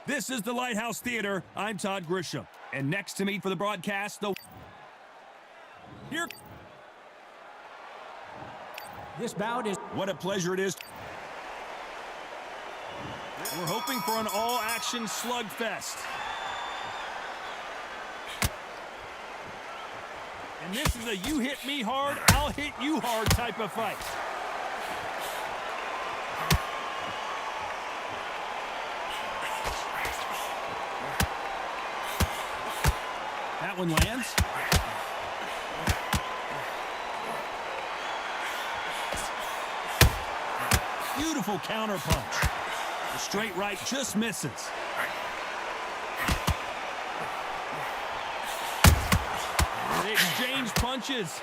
This is the Lighthouse Theater. I'm Todd Grisham. And next to me for the broadcast, here. This bout is... What a pleasure it is. We're hoping for an all-action slugfest. And this is a you hit me hard, I'll hit you hard type of fight. That one lands. Beautiful counter punch. The straight right just misses. They exchange punches.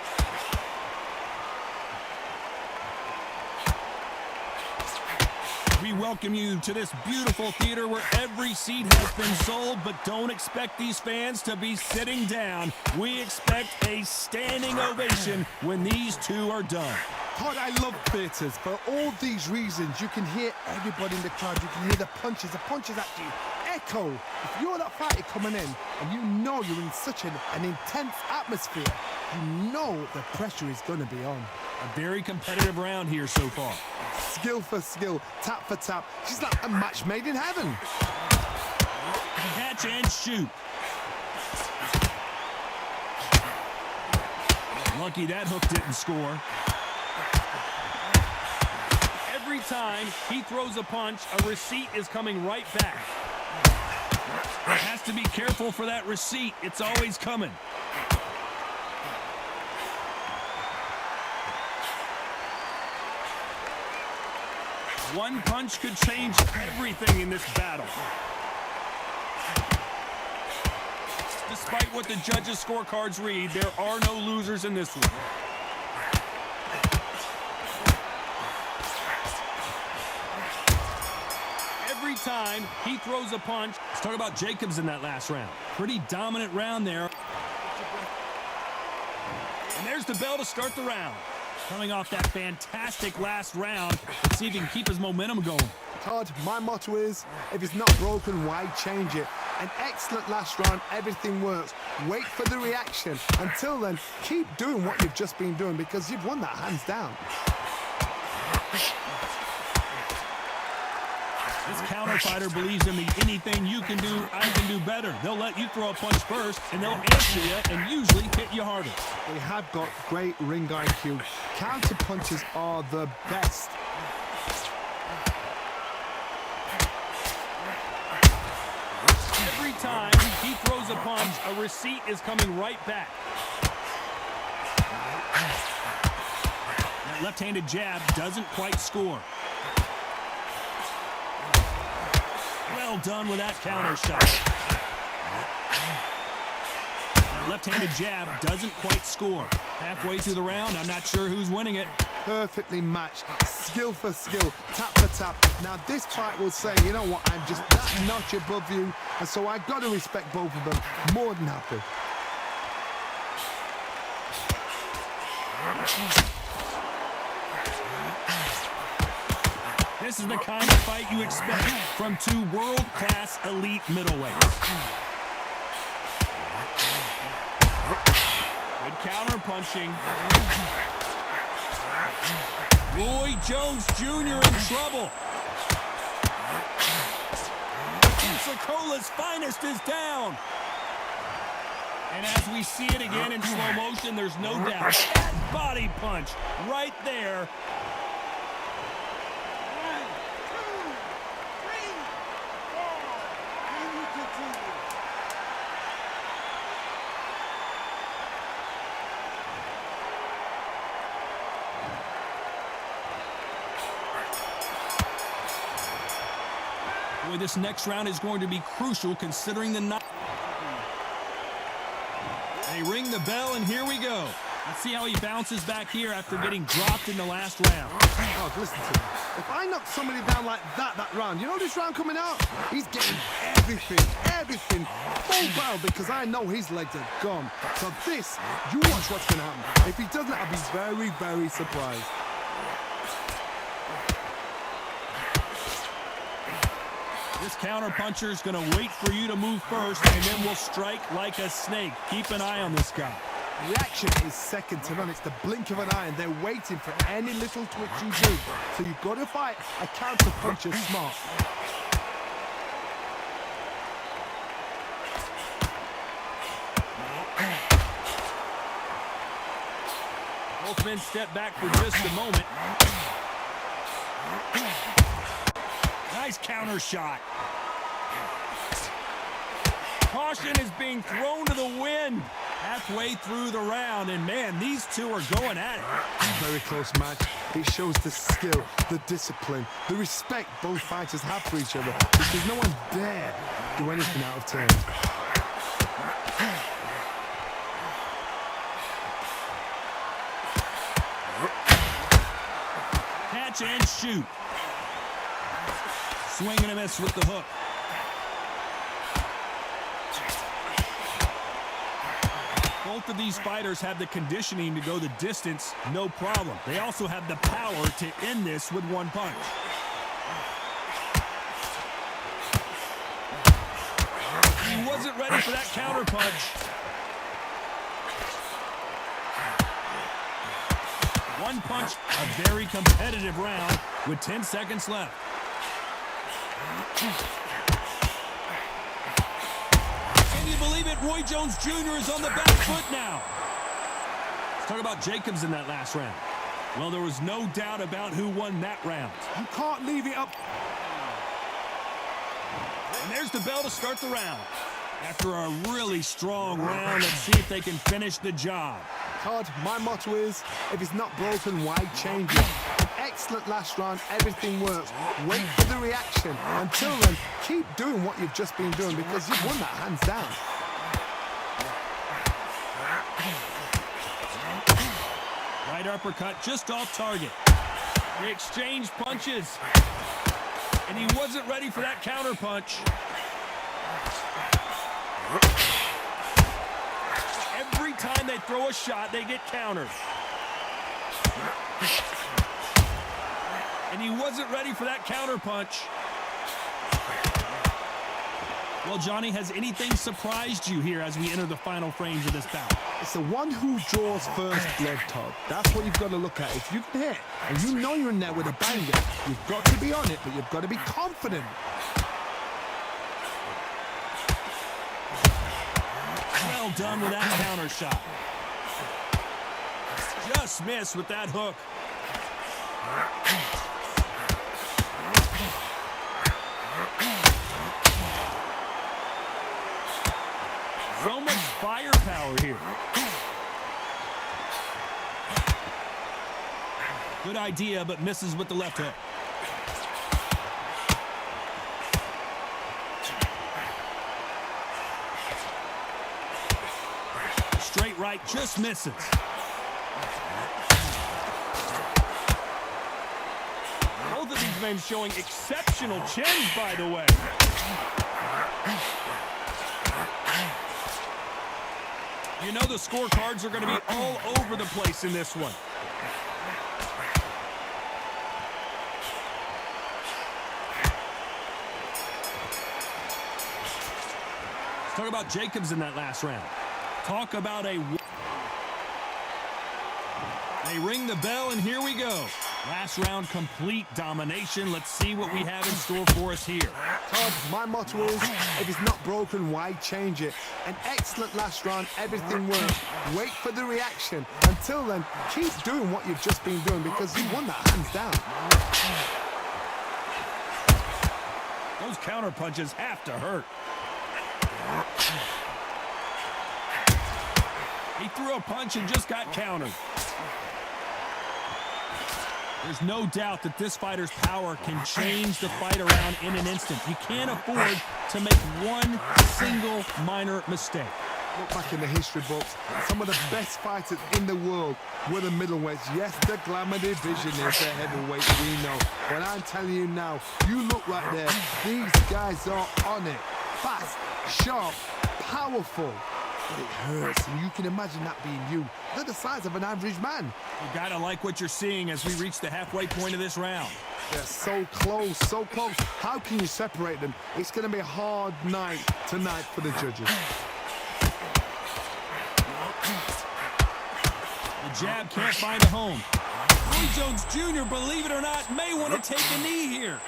We welcome you to this beautiful theater where every seat has been sold, but don't expect these fans to be sitting down. We expect a standing ovation when these two are done. Todd, I love theatres. For all these reasons, you can hear everybody in the crowd. You can hear the punches actually echo. If you're that fighter coming in and you know you're in such an intense atmosphere, you know the pressure is going to be on. A very competitive round here so far. Skill for skill, tap for tap. She's like a match made in heaven. Catch and shoot. Lucky that hook didn't score. Every time he throws a punch, a receipt is coming right back. Has to be careful for that receipt. It's always coming. One punch could change everything in this battle. Despite what the judges' scorecards read, there are no losers in this one. Every time he throws a punch, let's talk about Jacobs in that last round. Pretty dominant round there. And there's the bell to start the round. Coming off that fantastic last round, let's see if he can keep his momentum going. Todd, my motto is, if it's not broken, why change it? An excellent last round, everything works. Wait for the reaction. Until then, keep doing what you've just been doing because you've won that hands down. This counter fighter believes in the anything you can do, I can do better. They'll let you throw a punch first, and they'll answer you and usually hit you harder. They have got great ring IQ. Counter punches are the best. Every time he throws a punch, a receipt is coming right back. That left-handed jab doesn't quite score. Well done with that counter shot. That left-handed jab doesn't quite score. Halfway through the round, I'm not sure who's winning it. Perfectly matched, skill for skill, tap for tap. Now this fight will say, you know what, I'm just that notch above you, and so I got to respect both of them. More than happy. This is the kind of fight you expect from two world-class elite middleweights. Good counter punching. Roy Jones Jr. in trouble. Pensacola's finest is down. And as we see it again in slow motion, there's no doubt. That body punch right there. Boy, this next round is going to be crucial considering the night. They ring the bell, and here we go. Let's see how he bounces back here after getting dropped in the last round. Oh, listen to me. If I knock somebody down like that round, you know this round coming out? He's getting everything, full barrel, because I know his legs are gone. So this, you watch what's going to happen. If he doesn't, I'll be very, very surprised. This counterpuncher is going to wait for you to move first, and then will strike like a snake. Keep an eye on this guy. Reaction is second to none. It's the blink of an eye, and they're waiting for any little twitch you do. So you've got to fight a counterpuncher smart. Both men step back for just a moment. Nice counter shot. Caution is being thrown to the wind halfway through the round, and man, these two are going at it. Very close match. It shows the skill, the discipline, the respect both fighters have for each other, because no one dare do anything out of turn. Catch and shoot. Swing and a miss with the hook. Both of these fighters have the conditioning to go the distance, no problem. They also have the power to end this with one punch. He wasn't ready for that counter punch. One punch, a very competitive round with 10 seconds left. Can you believe it? Roy Jones Jr. is on the back foot now. Let's talk about Jacobs in that last round. Well, there was no doubt about who won that round. You can't leave it up. And there's the bell to start the round. After a really strong round, let's see if they can finish the job. Todd, my motto is, if it's not broken, why change it? An excellent last round, everything works. Wait for the reaction. Until then, keep doing what you've just been doing, because you've won that hands down. Right uppercut just off target. They exchange punches. And he wasn't ready for that counter punch. Every time they throw a shot, they get countered. And he wasn't ready for that counter punch. Well, Johnny, has anything surprised you here as we enter the final frames of this bout? It's the one who draws first blood, Todd. That's what you've got to look at. If you can hit, and you know you're in there with a banger, you've got to be on it, but you've got to be confident. Well done with that counter shot. Just missed with that hook. So much firepower here. Good idea, but misses with the left hook. Straight right, just misses. Both of these men showing exceptional chins, by the way. You know the scorecards are going to be all over the place in this one. Let's talk about Jacobs in that last round. Talk about a... They ring the bell, and here we go. Last round, complete domination. Let's see what we have in store for us here. Todd, my motto is, if it's not broken, why change it? An excellent last round, everything works. Wait for the reaction. Until then, keep doing what you've just been doing, because you won that hands down. Those counter punches have to hurt. He threw a punch and just got countered. There's no doubt that this fighter's power can change the fight around in an instant. You can't afford to make one single minor mistake. Look back in the history books, some of the best fighters in the world were the middleweights. Yes, the glamour division is the heavyweight, we know. But I'm telling you now, you look right there, these guys are on it. Fast, sharp, powerful. but it hurts, and you can imagine that being you. They're the size of an average man. You gotta like what you're seeing as we reach the halfway point of this round. They're so close, so close. How can you separate them? It's going to be a hard night tonight for the judges. The jab can't find a home. Roy Jones Jr., believe it or not, may want to take a knee here.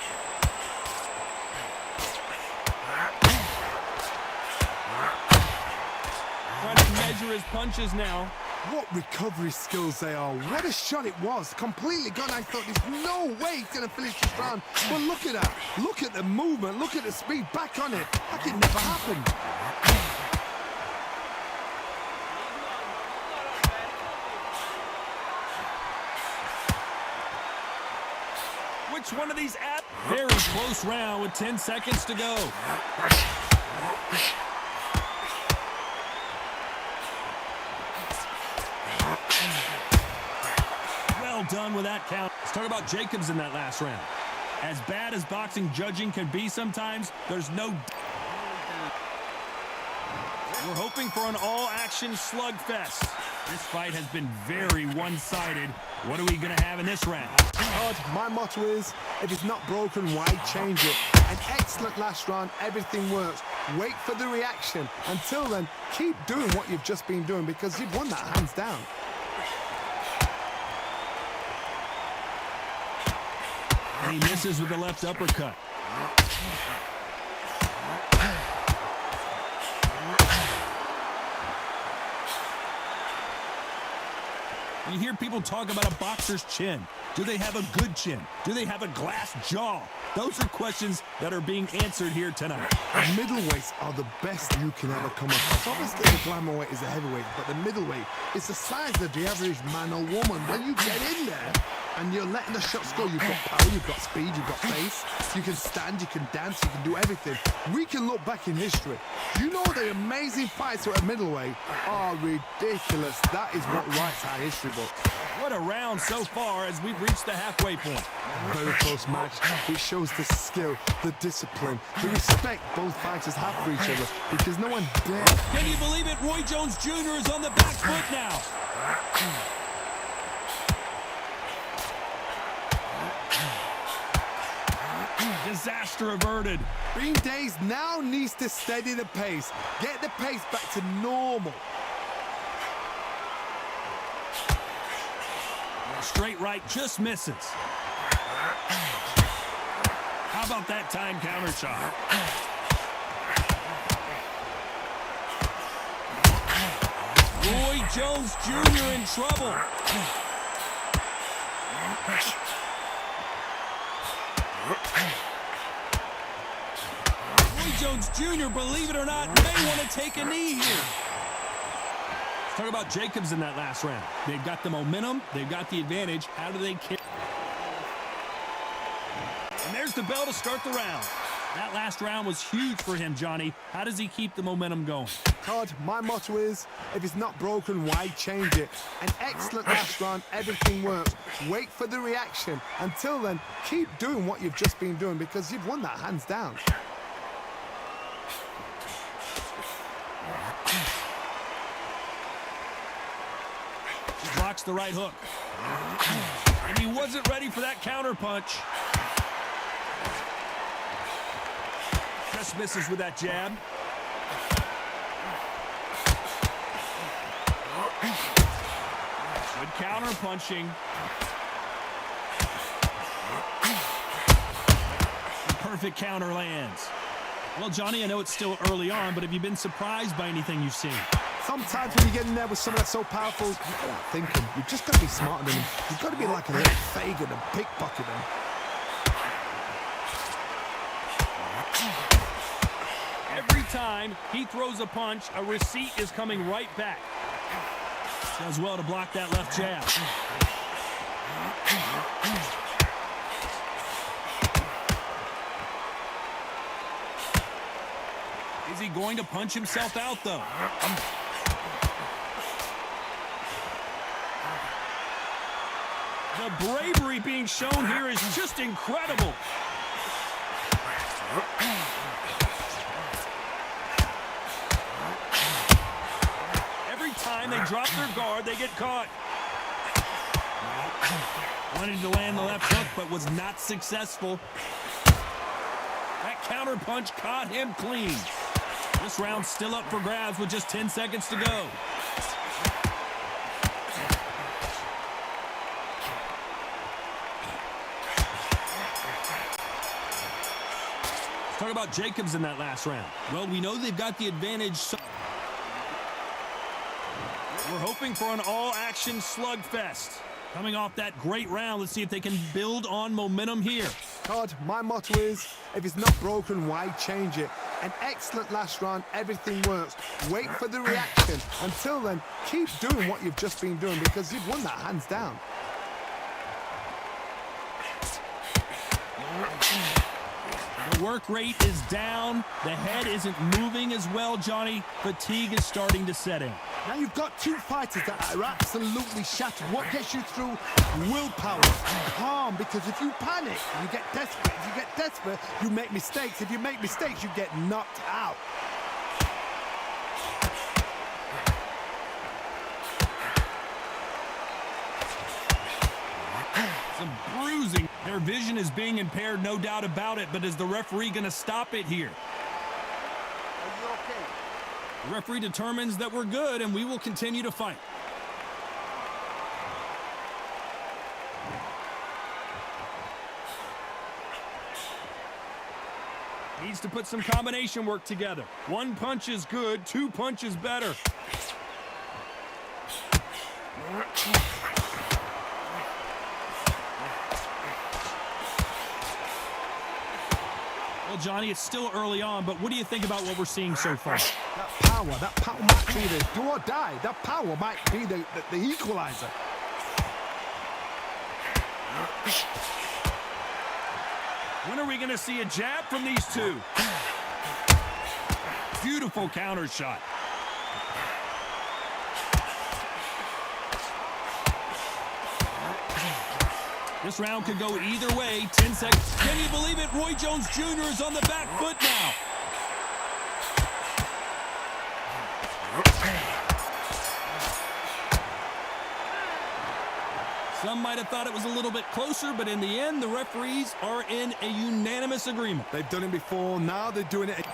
Trying to measure his punches now. What recovery skills they are. What a shot it was. Completely gone. I thought there's no way he's going to finish this round. But look at that. Look at the movement. Look at the speed. Back on it. Like it never happened. Which one of these Very close round with 10 seconds to go. Well done with that count. Let's talk about Jacobs in that last round. As bad as boxing judging can be sometimes, there's no... We're hoping for an all-action slugfest. This fight has been very one-sided. What are we going to have in this round? My motto is, if it's not broken, why change it? An excellent last round, everything works. Wait for the reaction. Until then, keep doing what you've just been doing because you've won that hands down. And he misses with the left uppercut. You hear people talk about a boxer's chin. Do they have a good chin? Do they have a glass jaw? Those are questions that are being answered here tonight. Middleweights are the best you can ever come across. Obviously, the glamour weight is a heavyweight, but the middleweight is the size of the average man or woman. When you get in there and you're letting the shots go, you've got power, you've got speed, you've got pace, you can stand, you can dance, you can do everything. We can look back in history. You know the amazing fights at middleweight are ridiculous. That is what writes our history book. What a round so far as we've reached the halfway point. Very close match. It shows the skill, the discipline, the respect both fighters have for each other because no one dares. Can you believe it? Roy Jones Jr. is on the back foot now. Disaster averted. Green Days now needs to steady the pace. Get the pace back to normal. Straight right just misses. How about that time counter shot? Roy Jones Jr. in trouble. Roy Jones Jr., believe it or not, may want to take a knee here. Talk about Jacobs in that last round. They've got the momentum. They've got the advantage. How do they kick? And there's the bell to start the round. That last round was huge for him, Johnny. How does he keep the momentum going? Todd, my motto is, if it's not broken, why change it? An excellent last round, everything works. Wait for the reaction. Until then, keep doing what you've just been doing because you've won that hands down. Blocks the right hook. And he wasn't ready for that counter punch. Just misses with that jab. Good counter punching. The perfect counter lands. Well, Johnny, I know it's still early on, but have you been surprised by anything you've seen? Sometimes when you get in there with someone that's so powerful, you've got to think him. You've just got to be smarter than him. You've got to be like a little Fagin and pickpocket him. Every time he throws a punch, a receipt is coming right back. Does well to block that left jab. Is he going to punch himself out, though? The bravery being shown here is just incredible. drop their guard, they get caught. Wanted to land the left hook, but was not successful. That counter punch caught him clean. This round's still up for grabs with just 10 seconds to go. Talk about Jacobs in that last round. Well, we know they've got the advantage. So we're hoping for an all-action slugfest. Coming off that great round, let's see if they can build on momentum here. Todd, my motto is, if it's not broken, why change it? An excellent last round, everything works. Wait for the reaction. Until then, keep doing what you've just been doing because you've won that hands down. The work rate is down. The head isn't moving as well, Johnny. Fatigue is starting to set in. Now you've got two fighters that are absolutely shattered. What gets you through? Willpower, calm, because if you panic, you get desperate. If you get desperate, you make mistakes. If you make mistakes, you get knocked out. Some bruising. Their vision is being impaired, no doubt about it, but is the referee going to stop it here? Are you okay? The referee determines that we're good, and we will continue to fight. Needs to put some combination work together. One punch is good, two punches better. Well, Johnny, it's still early on, but what do you think about what we're seeing so far? That power might be the do or die. That power might be the equalizer. When are we going to see a jab from these two? Beautiful counter shot. This round could go either way. 10 seconds. Can you believe it? Roy Jones Jr. is on the back foot now. Some might have thought it was a little bit closer, but in the end, the referees are in a unanimous agreement. They've done it before, now they're doing it again.